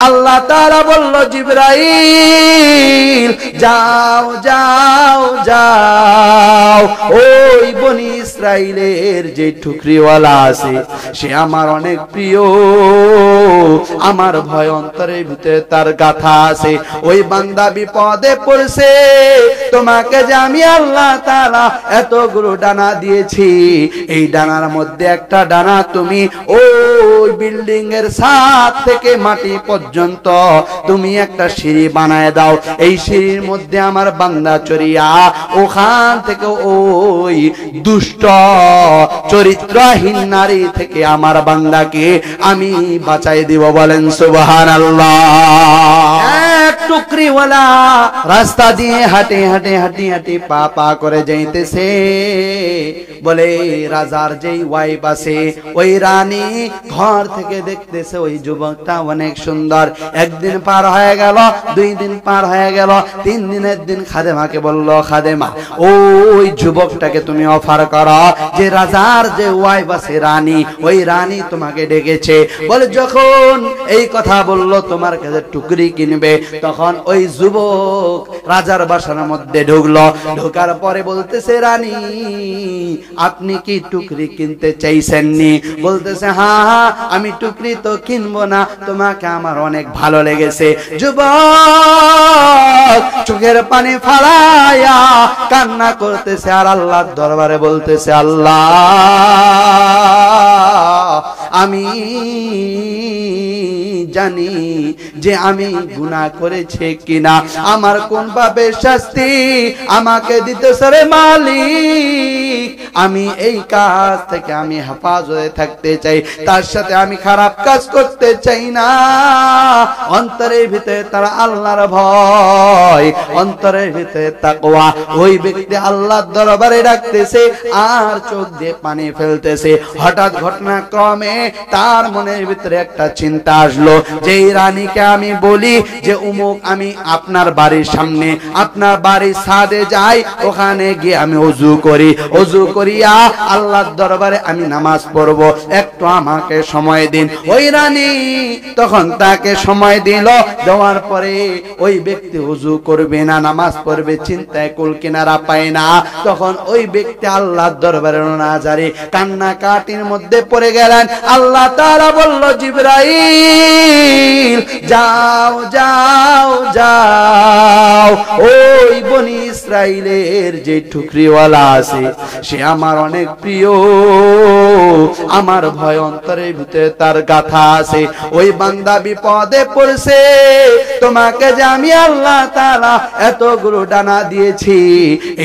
আল্লাহ তাআলা বলল জিবরাইল যাও যাও যাও, ওই বনি ইসরাইলের যে টুকরিওয়ালা আছে সে আমার অনেক প্রিয়, আমার ভয় অন্তরের ভিতরে তার গাথা আছে। ওই বান্দা বিপদে পড়ছে, তোমাকে যে আমি আল্লাহ তাআলা এতগুলো ডানা দিয়েছি, এই ডানার মধ্যে একটা ডানা তুমি ওই বিল্ডিং এর ছাদ থেকে মাটি পর্যন্ত তুমি একটা সিঁড়ি বানায় দাও। এই সিঁড়ির মধ্যে আমার বান্দা চড়িয়া ওখান থেকে ওই দুষ্ট চরিত্রহীন নারী থেকে আমার বান্দাকে আমি বাঁচাই দিব। বলেন সুবহানাল্লাহ। এক টুকরিওয়ালা রাস্তা দিয়ে হাঁটে হাঁটে হাঁটি হাঁটি পা পা করে যাইতেছে, বলে রাজার যেই ওয়াইফ আছে ওই রানী ঘর থেকে দেখতেছে ওই যুবকটা অনেক সুন্দর। একদিন পার হয়ে গেল, 2 দিন পার হয়ে গেল, 3 দিনের দিন খাদেমাকে বলল, খাদেমা ওই যুবকটাকে তুমি অফার করো, যে রাজার যে ওয়াইফ আছে রানী, ওই রানী তোমাকে ডেকেছে। বলে যখন এই কথা বলল তোমার কাছে টুকরি কিনবে, তখন ওই যুবক রাজার বাসার মধ্যে ঢুকলো। ঢোকার পরে বলতেছে, রানী আপনি কি টুকরি কিনতে চাইছেননি? বলতেছে হ্যাঁ হ্যাঁ, আমি টুকরি তো কিনবো না, তোমাকে আমার অনেক ভালো লেগেছে। যুবক চোখের পানি ফালায়া কান্না করতেছে আর আল্লাহর দরবারে বলতেছে, আল্লাহ আমি জানি যে আমি গুনাহ করেছি কিনা, আমার কোন পাপের শাস্তি আমাকে দিতেছে রে মালিক। আমি এই কাজ থেকে আমি হেফাজতে থাকতে চাই, তার সাথে আমি খারাপ কাজ করতে চাই না। অন্তরের ভিতরে তারা আল্লাহর ভয়, অন্তরের ভিতরে তাকওয়া। ওই ব্যক্তি আল্লাহর দরবারে ডাকতেছে আর চোখ দিয়ে পানি ফেলতেছে। হঠাৎ ঘটনাক্রমে তার মনের ভিতরে একটা চিন্তা আসলো, যে রানীকে আমি বলি যে উমুক আমি আপনার বাড়ির সামনে আপনার বাড়ির ছাদে যাই, ওখানে গিয়ে আমি ওযু করি, ওযু করিয়া আল্লাহর দরবারে আমি নামাজ পড়ব, একটু আমাকে সময় দিন। ওই রানী তখন তাকে সময় দিল। দেওয়ার পরে ওই ব্যক্তি ওযু করবে না, নামাজ পড়বে, চিন্তায় কুল কিনারা পায় না। তখন ওই ব্যক্তি আল্লাহর দরবারে নাজারে কান্না কাটির মধ্যে পড়ে গেলেন। আল্লাহ তাআলা বলল জিবরাইল যাও যাও যাও, ওই বনি ইসরাইলের যে টুকরিওয়ালা আছে সে আমার অনেক প্রিয়, আমার ভয় অন্তরের ভিতরে তার গাথা আছে। ওই বান্দা বিপদে পড়ছে, তোমাকে যে আমি আল্লাহ তাআলা এতগুলো ডানা দিয়েছি,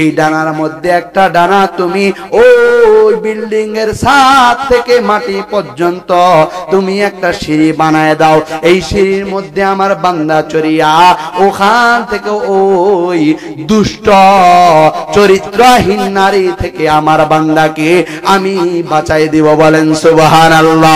এই ডানার মধ্যে একটা ডানা তুমি ওই বিল্ডিং এর ছাদ থেকে মাটি পর্যন্ত তুমি একটা সিঁড়ি বানায় দাও। এই সিঁড়ির মধ্যে আমার বান্দা চড়িয়া ওখান থেকে ওই দুষ্ট চরিত্রহীন নারী থেকে আমার বান্দাকে আমি বাঁচাই দিব। বলেন সুবহানাল্লাহ।